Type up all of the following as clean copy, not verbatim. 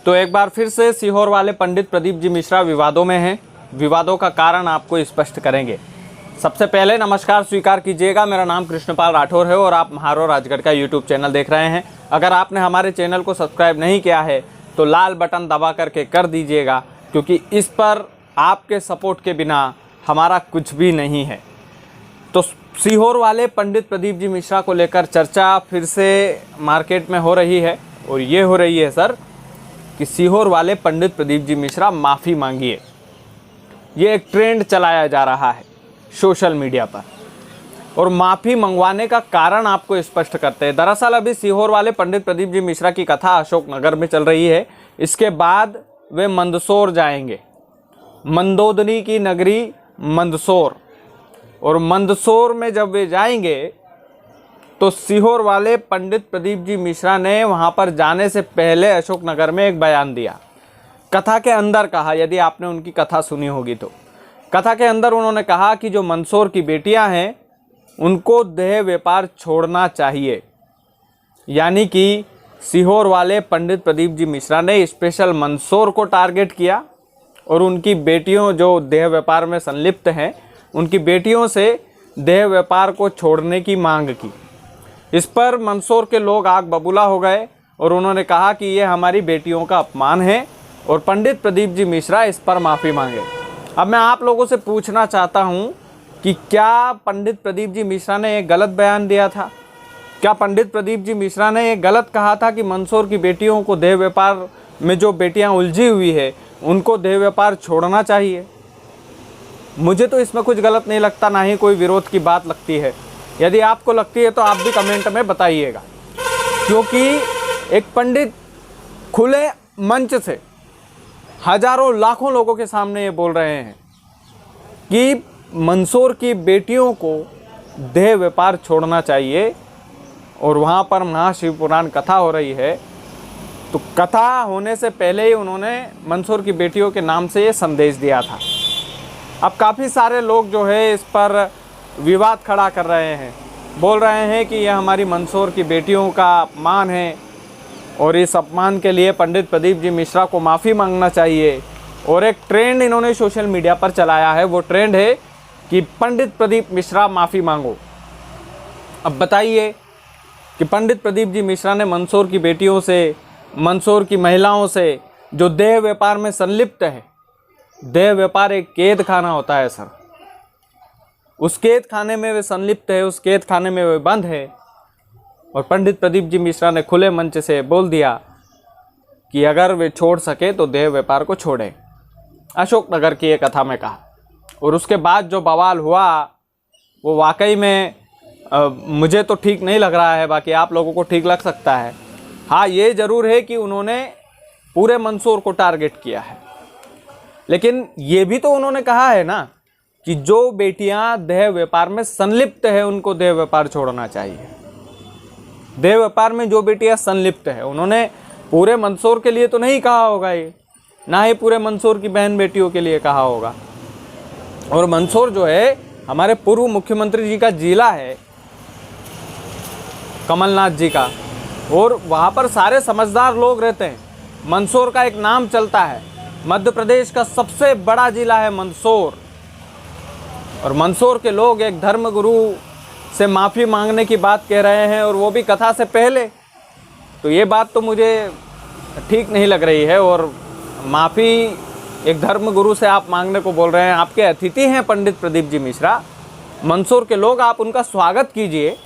तो एक बार फिर से सीहोर वाले पंडित प्रदीप जी मिश्रा विवादों में हैं। विवादों का कारण आपको स्पष्ट करेंगे। सबसे पहले नमस्कार स्वीकार कीजिएगा, मेरा नाम कृष्णपाल राठौर है और आप महारो राजगढ़ का यूट्यूब चैनल देख रहे हैं। अगर आपने हमारे चैनल को सब्सक्राइब नहीं किया है तो लाल बटन दबा करके कर दीजिएगा, क्योंकि इस पर आपके सपोर्ट के बिना हमारा कुछ भी नहीं है। तो सीहोर वाले पंडित प्रदीप जी मिश्रा को लेकर चर्चा फिर से मार्केट में हो रही है और ये हो रही है सर कि सीहोर वाले पंडित प्रदीप जी मिश्रा माफ़ी मांगिए। ये एक ट्रेंड चलाया जा रहा है सोशल मीडिया पर और माफ़ी मंगवाने का कारण आपको स्पष्ट करते हैं। दरअसल अभी सीहोर वाले पंडित प्रदीप जी मिश्रा की कथा अशोकनगर में चल रही है। इसके बाद वे मंदसौर जाएंगे, मंदोदरी की नगरी मंदसौर। और मंदसौर में जब वे जाएंगे तो सीहोर वाले पंडित प्रदीप जी मिश्रा ने वहां पर जाने से पहले अशोकनगर में एक बयान दिया। कथा के अंदर कहा, यदि आपने उनकी कथा सुनी होगी तो कथा के अंदर उन्होंने कहा कि जो मंदसौर की बेटियां हैं उनको देह व्यापार छोड़ना चाहिए। यानी कि सीहोर वाले पंडित प्रदीप जी मिश्रा ने स्पेशल मंदसौर को टारगेट किया और उनकी बेटियों जो देह व्यापार में संलिप्त हैं उनकी बेटियों से देह व्यापार को छोड़ने की मांग की। इस पर मंदसौर के लोग आग बबूला हो गए और उन्होंने कहा कि ये हमारी बेटियों का अपमान है और पंडित प्रदीप जी मिश्रा इस पर माफ़ी मांगे। अब मैं आप लोगों से पूछना चाहता हूं कि क्या पंडित प्रदीप जी मिश्रा ने एक गलत बयान दिया था? क्या पंडित प्रदीप जी मिश्रा ने ये गलत कहा था कि मंदसौर की बेटियों को देह व्यापार में जो बेटियां उलझी हुई है उनको देह व्यापार छोड़ना चाहिए? मुझे तो इसमें कुछ गलत नहीं लगता, ना ही कोई विरोध की बात लगती है। यदि आपको लगती है तो आप भी कमेंट में बताइएगा, क्योंकि एक पंडित खुले मंच से हजारों लाखों लोगों के सामने ये बोल रहे हैं कि मंदसौर की बेटियों को देह व्यापार छोड़ना चाहिए और वहाँ पर महाशिव पुराण कथा हो रही है। तो कथा होने से पहले ही उन्होंने मंदसौर की बेटियों के नाम से ये संदेश दिया था। अब काफ़ी सारे लोग जो है इस पर विवाद खड़ा कर रहे हैं, बोल रहे हैं कि यह हमारी मंदसौर की बेटियों का अपमान है और इस अपमान के लिए पंडित प्रदीप जी मिश्रा को माफ़ी मांगना चाहिए। और एक ट्रेंड इन्होंने सोशल मीडिया पर चलाया है, वो ट्रेंड है कि पंडित प्रदीप मिश्रा माफ़ी मांगो। अब बताइए कि पंडित प्रदीप जी मिश्रा ने मंदसौर की बेटियों से, मंदसौर की महिलाओं से जो देह व्यापार में संलिप्त है, देह व्यापार एक कैद खाना होता है सर, उस कैद खाने में वे संलिप्त है, उस कैद खाने में वे बंद है। और पंडित प्रदीप जी मिश्रा ने खुले मंच से बोल दिया कि अगर वे छोड़ सके तो देह व्यापार को छोड़े। अशोकनगर की एक कथा में कहा और उसके बाद जो बवाल हुआ वो वाकई में मुझे तो ठीक नहीं लग रहा है, बाकी आप लोगों को ठीक लग सकता है। हाँ, ये ज़रूर है कि उन्होंने पूरे मंदसौर को टारगेट किया है, लेकिन ये भी तो उन्होंने कहा है ना कि जो बेटियां देह व्यापार में संलिप्त है उनको देह व्यापार छोड़ना चाहिए। देह व्यापार में जो बेटियां संलिप्त है, उन्होंने पूरे मंदसौर के लिए तो नहीं कहा होगा, ये ना ही पूरे मंदसौर की बहन बेटियों के लिए कहा होगा। और मंदसौर जो है हमारे पूर्व मुख्यमंत्री जी का जिला है, कमलनाथ जी का, और वहाँ पर सारे समझदार लोग रहते हैं। मंदसौर का एक नाम चलता है, मध्य प्रदेश का सबसे बड़ा जिला है मंदसौर। और मंदसौर के लोग एक धर्मगुरु से माफ़ी मांगने की बात कह रहे हैं और वो भी कथा से पहले, तो ये बात तो मुझे ठीक नहीं लग रही है। और माफ़ी एक धर्मगुरु से आप मांगने को बोल रहे हैं। आपके अतिथि हैं पंडित प्रदीप जी मिश्रा, मंदसौर के लोग, आप उनका स्वागत कीजिए,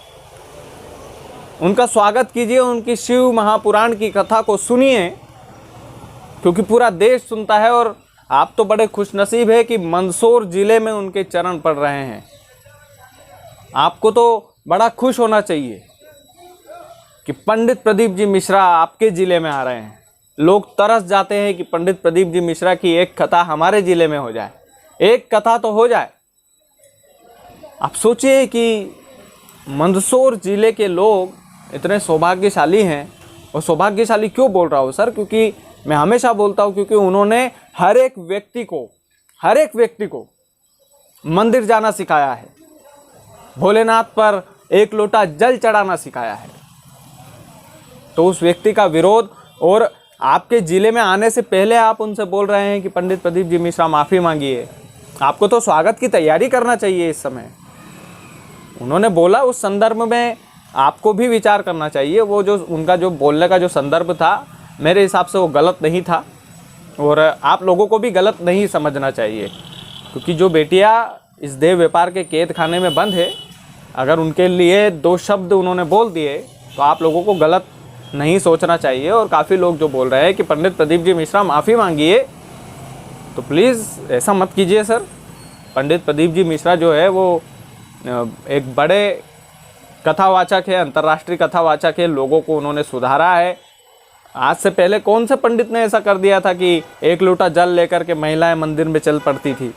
उनका स्वागत कीजिए, उनकी शिव महापुराण की कथा को सुनिए, क्योंकि पूरा देश सुनता है। और आप तो बड़े खुशनसीब है कि मंदसौर ज़िले में उनके चरण पड़ रहे हैं। आपको तो बड़ा खुश होना चाहिए कि पंडित प्रदीप जी मिश्रा आपके ज़िले में आ रहे हैं। लोग तरस जाते हैं कि पंडित प्रदीप जी मिश्रा की एक कथा हमारे ज़िले में हो जाए, एक कथा तो हो जाए। आप सोचिए कि मंदसौर ज़िले के लोग इतने सौभाग्यशाली हैं। और सौभाग्यशाली क्यों बोल रहा हूँ सर? क्योंकि मैं हमेशा बोलता हूँ क्योंकि उन्होंने हर एक व्यक्ति को मंदिर जाना सिखाया है, भोलेनाथ पर एक लोटा जल चढ़ाना सिखाया है। तो उस व्यक्ति का विरोध और आपके ज़िले में आने से पहले आप उनसे बोल रहे हैं कि पंडित प्रदीप जी मिश्रा माफ़ी मांगिए। आपको तो स्वागत की तैयारी करना चाहिए इस समय। उन्होंने बोला उस संदर्भ में आपको भी विचार करना चाहिए। वो जो उनका जो बोलने का जो संदर्भ था, मेरे हिसाब से वो गलत नहीं था और आप लोगों को भी गलत नहीं समझना चाहिए, क्योंकि जो बेटियां इस देह व्यापार के कैद खाने में बंद है, अगर उनके लिए 2 शब्द उन्होंने बोल दिए तो आप लोगों को गलत नहीं सोचना चाहिए। और काफ़ी लोग जो बोल रहे हैं कि पंडित प्रदीप जी मिश्रा माफ़ी मांगिए, तो प्लीज़ ऐसा मत कीजिए सर। पंडित प्रदीप जी मिश्रा जो है वो एक बड़े कथावाचक है, अंतर्राष्ट्रीय कथावाचक है। लोगों को उन्होंने सुधारा है। आज से पहले कौन से पंडित ने ऐसा कर दिया था कि 1 लोटा जल लेकर के महिलाएं मंदिर में चल पड़ती थी?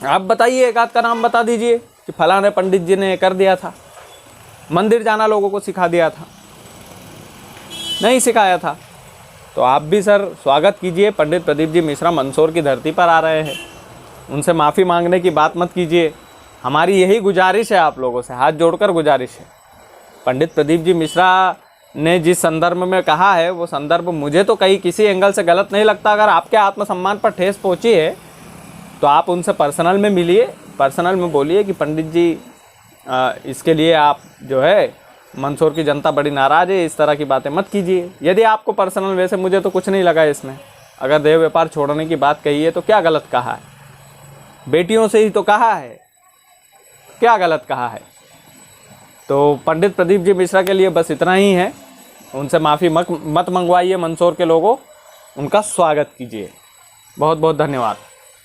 आप बताइए, एक आध का नाम बता दीजिए कि फलाने पंडित जी ने कर दिया था, मंदिर जाना लोगों को सिखा दिया था। नहीं सिखाया था। तो आप भी सर स्वागत कीजिए। पंडित प्रदीप जी मिश्रा मंदसौर की धरती पर आ रहे हैं, उनसे माफ़ी मांगने की बात मत कीजिए। हमारी यही गुजारिश है, आप लोगों से हाथ जोड़कर गुजारिश है। पंडित प्रदीप जी मिश्रा ने जिस संदर्भ में कहा है, वो संदर्भ मुझे तो कहीं किसी एंगल से गलत नहीं लगता। अगर आपके आत्मसम्मान पर ठेस पहुंची है तो आप उनसे पर्सनल में मिलिए, पर्सनल में बोलिए कि पंडित जी इसके लिए आप जो है मंदसौर की जनता बड़ी नाराज़ है, इस तरह की बातें मत कीजिए। यदि आपको पर्सनल, वैसे मुझे तो कुछ नहीं लगा इसमें। अगर देह व्यापार छोड़ने की बात कही है तो क्या गलत कहा है? बेटियों से ही तो कहा है, क्या गलत कहा है? तो पंडित प्रदीप जी मिश्रा के लिए बस इतना ही है। उनसे माफ़ी मत मंगवाइए मंदसौर के लोगों, उनका स्वागत कीजिए। बहुत बहुत धन्यवाद।